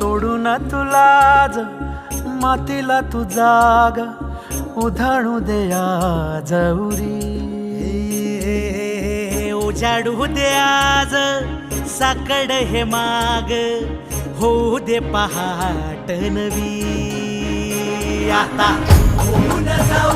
सोडून तुलाज मातीला तू जाग उधाणू दे आज उरी. उजाडू दे आज साकड हे माग होऊ दे पहाट नवी. आता होऊन जाऊ